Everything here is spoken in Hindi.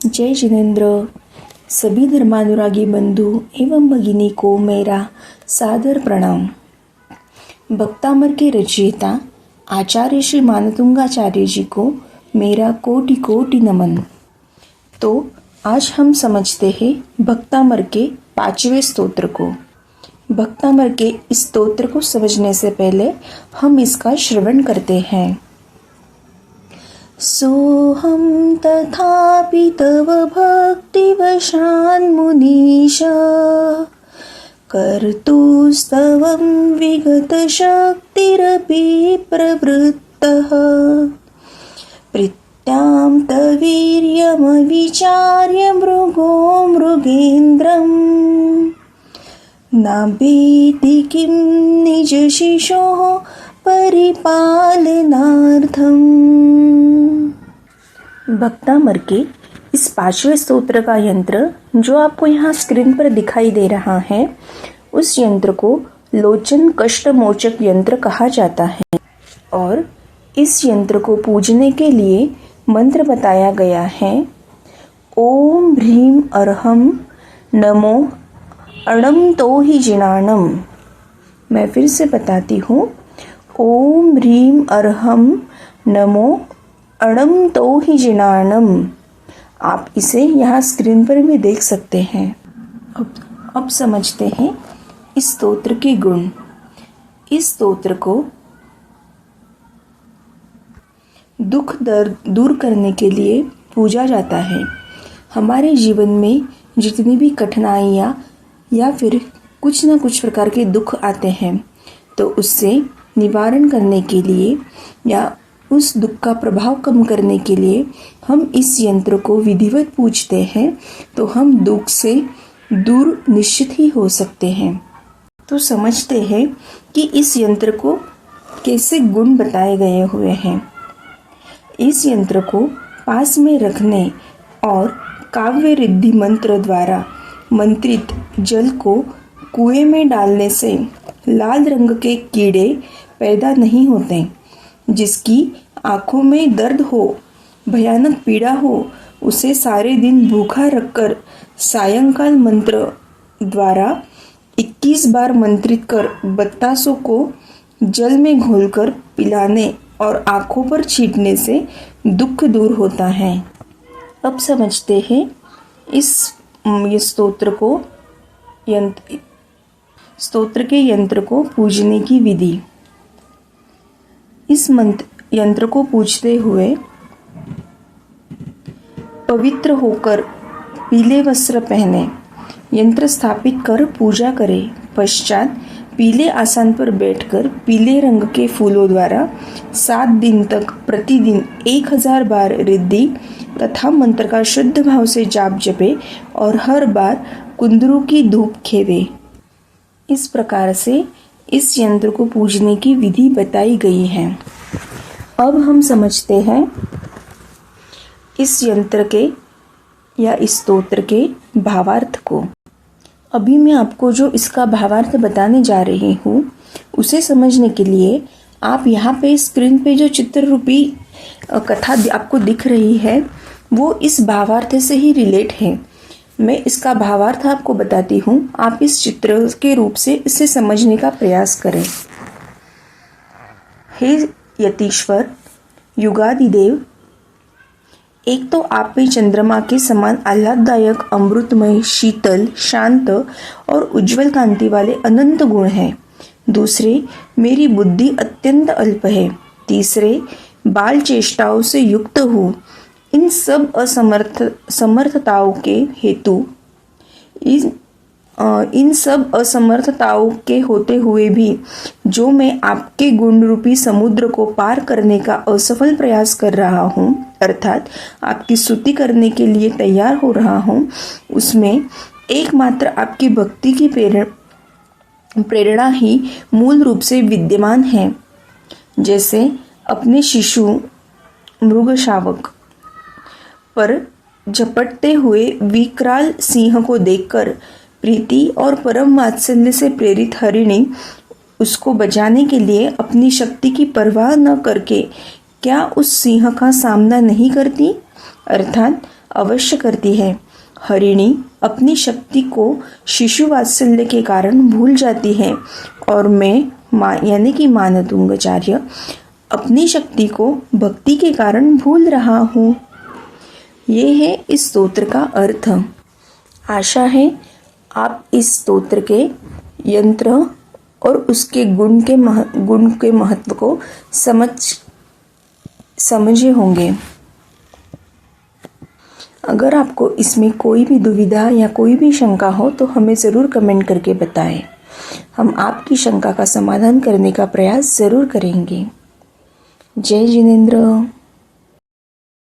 जय जिनेन्द्र। सभी धर्मानुरागी बंधु एवं भगिनी को मेरा सादर प्रणाम। भक्तामर के रचयिता आचार्य श्री मानतुंगाचार्य जी को मेरा कोटि कोटि नमन। तो आज हम समझते हैं भक्तामर के 5वें स्तोत्र को। भक्तामर के इस स्तोत्र को समझने से पहले हम इसका श्रवण करते हैं। सोहम तथापि तव भक्तिवशान् मुनीश कर्तुस्तवं विगतशक्तिरपि प्रवृत्तः प्रीत्यां तवीर्यमविचार्य मृगो मृगेन्द्रम् नाभेति किं निजशिशोः परिपालनार्थम्। भक्तामर के इस 5वें स्तोत्र का यंत्र जो आपको यहाँ स्क्रीन पर दिखाई दे रहा है, उस यंत्र को लोचन कष्ट मोचक यंत्र कहा जाता है और इस यंत्र को पूजने के लिए मंत्र बताया गया है। ओम ह्रीम अर्हम नमो अणम तो ही जिनाणम। मैं फिर से बताती हूँ। ओम ह्रीम अर्हम नमो अणम तो ही जिनाणम। आप इसे यहाँ स्क्रीन पर भी देख सकते हैं। अब समझते हैं इस स्तोत्र के गुण। इस स्तोत्र को दुख दर्द दूर करने के लिए पूजा जाता है। हमारे जीवन में जितनी भी कठिनाइयाँ या फिर कुछ न कुछ प्रकार के दुख आते हैं, तो उससे निवारण करने के लिए या उस दुख का प्रभाव कम करने के लिए हम इस यंत्र को विधिवत पूजते हैं, तो हम दुख से दूर निश्चित ही हो सकते हैं। तो समझते हैं कि इस यंत्र को कैसे गुण बताए गए हुए हैं। इस यंत्र को पास में रखने और काव्य रिद्धि मंत्र द्वारा मंत्रित जल को कुएं में डालने से लाल रंग के कीड़े पैदा नहीं होते। जिसकी आँखों में दर्द हो, भयानक पीड़ा हो, उसे सारे दिन भूखा रखकर सायंकाल मंत्र द्वारा 21 बार मंत्रित कर बतासों को जल में घोलकर पिलाने और आँखों पर छींटने से दुख दूर होता है। अब समझते हैं इस स्तोत्र के यंत्र को पूजने की विधि। इस यंत्र को पूजते हुए पवित्र होकर पीले वस्त्र पहने, यंत्र स्थापित कर पूजा करें। पश्चात पीले आसन पर बैठकर पीले रंग के फूलों द्वारा 7 दिन तक प्रतिदिन 1000 बार रिद्धि तथा मंत्र का शुद्ध भाव से जाप जपे और हर बार कुंदरू की धूप खेवे। इस प्रकार से इस यंत्र को पूजने की विधि बताई गई है। अब हम समझते हैं इस यंत्र के या इस स्तोत्र के भावार्थ को। अभी मैं आपको जो इसका भावार्थ बताने जा रही हूँ, उसे समझने के लिए आप यहाँ पे स्क्रीन पे जो चित्र रूपी कथा आपको दिख रही है, वो इस भावार्थ से ही रिलेट है। मैं इसका भावार्थ आपको बताती हूँ, आप इस चित्र के रूप से इसे समझने का प्रयास करें। हे यतीश्वर युगादिदेव, एक तो आप में चंद्रमा के समान आह्लाददायक, अमृतमय, शीतल, शांत और उज्जवल कांति वाले अनंत गुण हैं। दूसरे, मेरी बुद्धि अत्यंत अल्प है। तीसरे, बाल चेष्टाओं से युक्त हूँ। इन सब असमर्थताओं के हेतु इन सब असमर्थताओं के होते हुए भी जो मैं आपके गुण रूपी समुद्र को पार करने का असफल प्रयास कर रहा हूँ, अर्थात आपकी स्तुति करने के लिए तैयार हो रहा हूँ, उसमें एकमात्र आपकी भक्ति की प्रेरणा ही मूल रूप से विद्यमान है। जैसे अपने शिशु मृगशावक पर झपटते हुए विकराल सिंह को देखकर प्रीति और परम वात्सल्य से प्रेरित हरिणी उसको बचाने के लिए अपनी शक्ति की परवाह न करके क्या उस सिंह का सामना नहीं करती, अर्थात अवश्य करती है। हरिणी अपनी शक्ति को शिशु वात्सल्य के कारण भूल जाती है और मैं यानी कि मानतुंगाचार्य अपनी शक्ति को भक्ति के कारण भूल रहा हूँ। ये है इस स्तोत्र का अर्थ। आशा है आप इस स्तोत्र के यंत्र और उसके गुण के महत्व को समझे होंगे। अगर आपको इसमें कोई भी दुविधा या कोई भी शंका हो तो हमें ज़रूर कमेंट करके बताएं। हम आपकी शंका का समाधान करने का प्रयास ज़रूर करेंगे। जय जिनेंद्र।